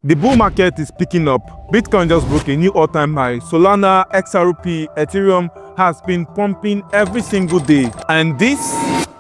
The bull market is picking up. Bitcoin just broke a new all-time high. Solana, XRP, Ethereum has been pumping every single day. And this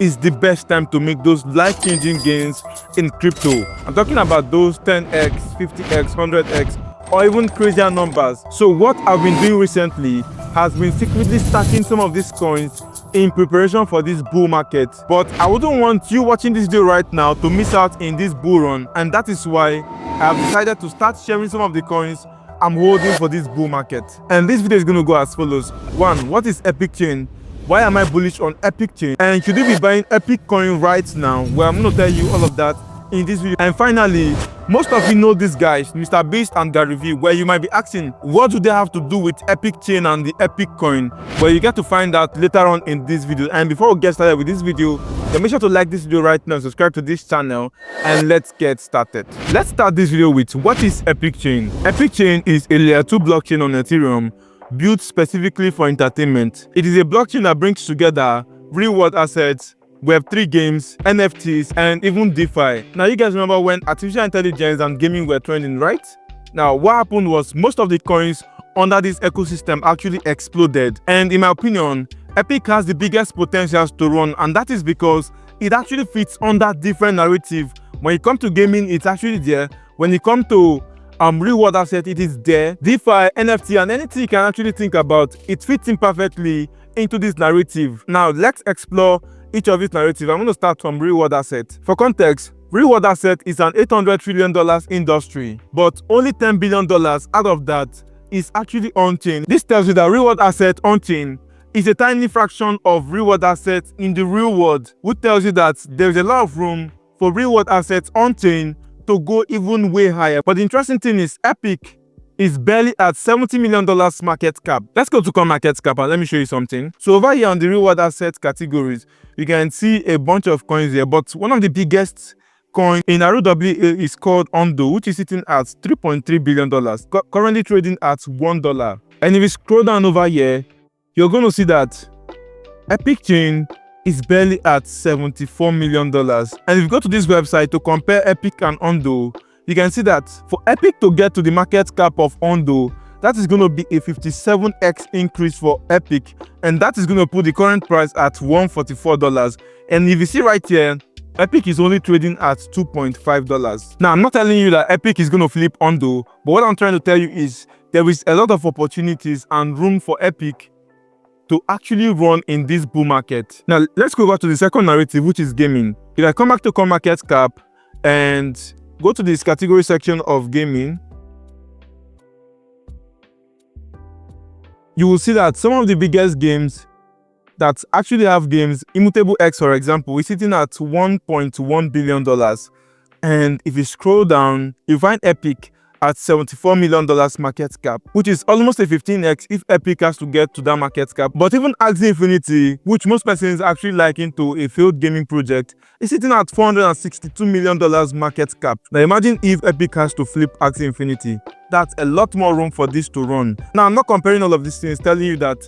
is the best time to make those life-changing gains in crypto. I'm talking about those 10x, 50x, 100x, or even crazier numbers. So what I've been doing recently has been secretly stacking some of these coins in preparation for this bull market. But I wouldn't want you watching this video right now to miss out in this bull run, and that is why I have decided to start sharing some of the coins I'm holding for this bull market. And this video is going to go as follows. 1. What is Epic Chain? Why am I bullish on Epic Chain? And should you be buying Epic coin right now? Well, I'm going to tell you all of that in this video. And finally, most of you know these guys, Mr. Beast and Gary V, where you might be asking, what do they have to do with Epic Chain and the Epic coin? Well, you get to find out later on in this video. And before we get started with this video, then make sure to like this video right now, subscribe to this channel, and let's get started. Let's start this video with what is Epic Chain. Epic Chain is a layer 2 blockchain on Ethereum built specifically for entertainment. It is a blockchain that brings together real-world assets, Web3 games, NFTs, and even DeFi. Now, you guys remember when artificial intelligence and gaming were trending, right? Now, what happened was most of the coins under this ecosystem actually exploded. And in my opinion, Epic has the biggest potentials to run, and that is because it actually fits under different narrative. When it comes to gaming, it's actually there. When it comes to real-world asset, it is there. DeFi, NFT, and anything you can actually think about, it fits in perfectly into this narrative. Now, let's explore each of these narratives. I'm going to start from real-world asset. For context, real-world asset is an $800 trillion industry, but only $10 billion out of that is actually on-chain. This tells you that real-world asset on-chain is a tiny fraction of real-world assets in the real world, which tells you that there is a lot of room for real-world assets on-chain to go even way higher. But the interesting thing is Epic is barely at $70 million market cap. Let's go to coin market cap and let me show you something. So over here on the real-world asset categories, you can see a bunch of coins here, but one of the biggest coin in ROWA is called Ondo, which is sitting at $3.3 billion, currently trading at $1. And if you scroll down over here, you're going to see that Epic Chain is barely at $74 million. And if you go to this website to compare Epic and Ondo, you can see that for Epic to get to the market cap of Ondo, that is going to be a 57x increase for Epic, and that is going to put the current price at $144. And if you see right here, Epic is only trading at $2.5. Now, I'm not telling you that Epic is going to flip Ondo, but what I'm trying to tell you is there is a lot of opportunities and room for Epic to actually run in this bull market. Now, let's go over to the second narrative, which is gaming. If I come back to coin market cap and go to this category section of gaming, you will see that some of the biggest games that actually have games, Immutable X, for example, is sitting at $1.1 billion. And if you scroll down, you find Epic at $74 million market cap, which is almost a 15x if Epic has to get to that market cap. But even Axie Infinity, which most persons actually liken to a failed gaming project, is sitting at $462 million market cap. Now imagine if Epic has to flip Axie Infinity. That's a lot more room for this to run. Now, I'm not comparing all of these things, telling you that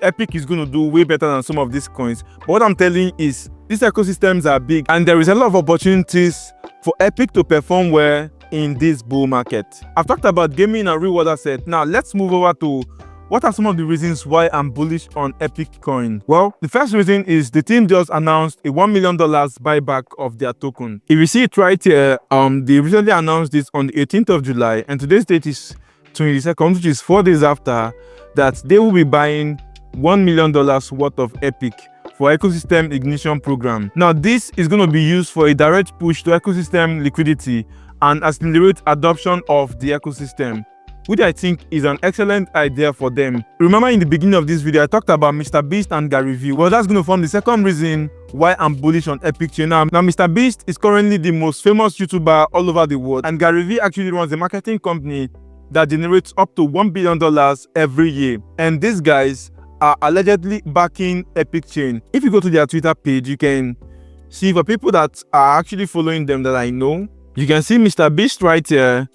Epic is going to do way better than some of these coins. But what I'm telling you is these ecosystems are big, and there is a lot of opportunities for Epic to perform well in this bull market. I've talked about gaming and real-world asset. Now let's move over to what are some of the reasons why I'm bullish on Epic coin. Well, the first reason is the team just announced a $1 million buyback of their token. If you see it right here, they recently announced this on the 18th of July, and today's date is 22nd, which is 4 days after that. They will be buying $1 million worth of Epic for ecosystem ignition program. Now, this is going to be used for a direct push to ecosystem liquidity and accelerate adoption of the ecosystem, which I think is an excellent idea for them. Remember in the beginning of this video, I talked about Mr. Beast and Gary V. Well, that's going to form the second reason why I'm bullish on Epic Chain. Now, Mr. Beast is currently the most famous YouTuber all over the world, and Gary V actually runs a marketing company that generates up to $1 billion every year. And these guys are allegedly backing Epic Chain. If you go to their Twitter page, you can see for people that are actually following them that I know, you can see Mr. Beast right here,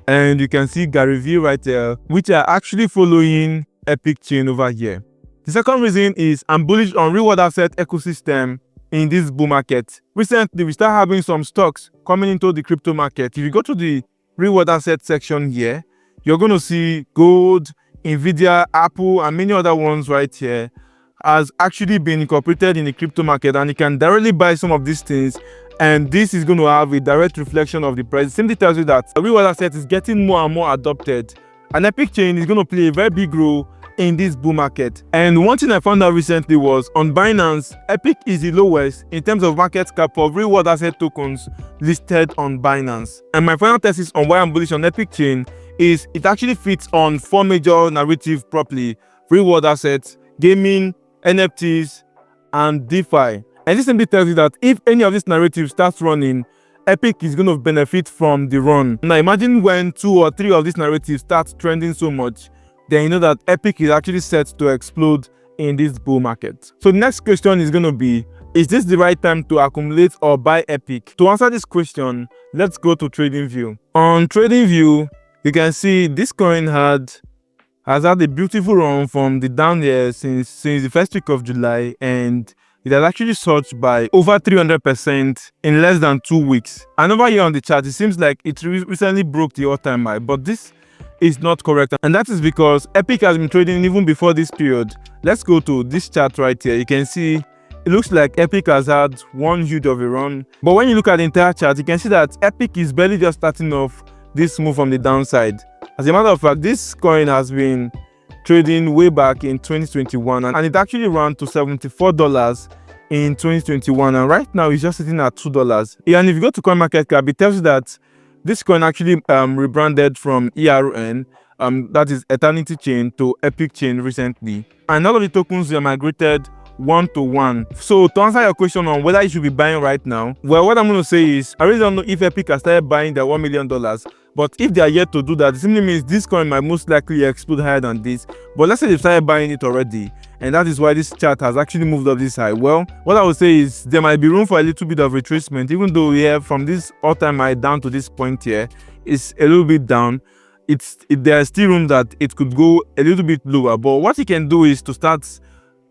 and you can see Gary V right here, which are actually following Epic Chain over here. The second reason is I'm bullish on real-world asset ecosystem in this bull market. Recently, we start having some stocks coming into the crypto market. If you go to the reward asset section here, you're going to see gold, Nvidia, Apple, and many other ones right here has actually been incorporated in the crypto market, and you can directly buy some of these things, and this is going to have a direct reflection of the price. It simply tells you that the reward asset is getting more and more adopted, and Epic Chain is going to play a very big role in this bull market. And one thing I found out recently was on Binance, Epic is the lowest in terms of market cap of reward asset tokens listed on Binance. And my final thesis on why I'm bullish on Epic Chain is it actually fits on 4 major narratives properly: reward assets, gaming, NFTs, and DeFi. And this simply tells you that if any of these narratives starts running, Epic is going to benefit from the run. Now imagine when 2 or 3 of these narratives start trending so much, then you know that Epic is actually set to explode in this bull market. So the next question is going to be, is this the right time to accumulate or buy Epic? To answer this question, let's go to TradingView. On TradingView, you can see this coin has had a beautiful run from the down here since the first week of July, and it has actually surged by over 300% in less than 2 weeks. And over here on the chart, it seems like it recently broke the all-time high, but this is not correct, and that is because Epic has been trading even before this period. Let's go to this chart right here. You can see it looks like Epic has had one huge of a run, but when you look at the entire chart, you can see that Epic is barely just starting off this move from the downside. As a matter of fact, this coin has been trading way back in 2021, and it actually ran to $74 in 2021, and right now it's just sitting at $2. And if you go to CoinMarketCap, it tells you that this coin actually rebranded from ERN, that is Eternity Chain, to Epic Chain recently. And all of the tokens were migrated 1-to-1. So to answer your question on whether you should be buying right now, well, what I'm going to say is, I really don't know if Epic has started buying their $1 million. But if they are yet to do that, it simply means this coin might most likely explode higher than this. But let's say they've started buying it already, and that is why this chart has actually moved up this high. Well, what I would say is there might be room for a little bit of retracement, even though we have from this all-time high down to this point here, it's a little bit down. There's still room that it could go a little bit lower. But what you can do is to start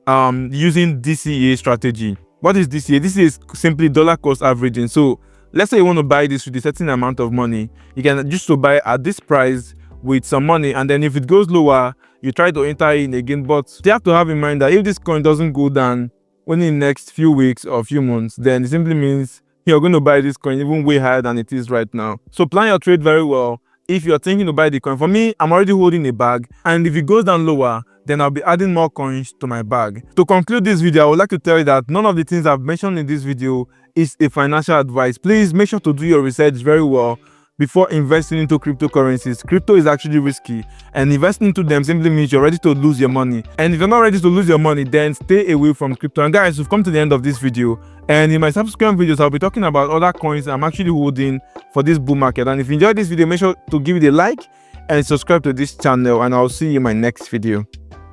using DCA strategy. What is DCA? This is simply dollar cost averaging. So let's say you want to buy this with a certain amount of money, you can just to buy at this price with some money, and then if it goes lower, you try to enter in again. But you have to have in mind that if this coin doesn't go down within the next few weeks or few months, then it simply means you're going to buy this coin even way higher than it is right now. So plan your trade very well. If you're thinking to buy the coin, for me, I'm already holding a bag, and if it goes down lower, then I'll be adding more coins to my bag. To conclude this video, I would like to tell you that none of the things I've mentioned in this video is a financial advice. Please make sure to do your research very well before investing into cryptocurrencies. Crypto is actually risky, and investing into them simply means you're ready to lose your money. And if you're not ready to lose your money, then stay away from crypto. And guys, we've come to the end of this video, and in my subsequent videos, I'll be talking about other coins I'm actually holding for this bull market. And if you enjoyed this video, make sure to give it a like and subscribe to this channel, and I'll see you in my next video.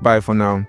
Bye for now.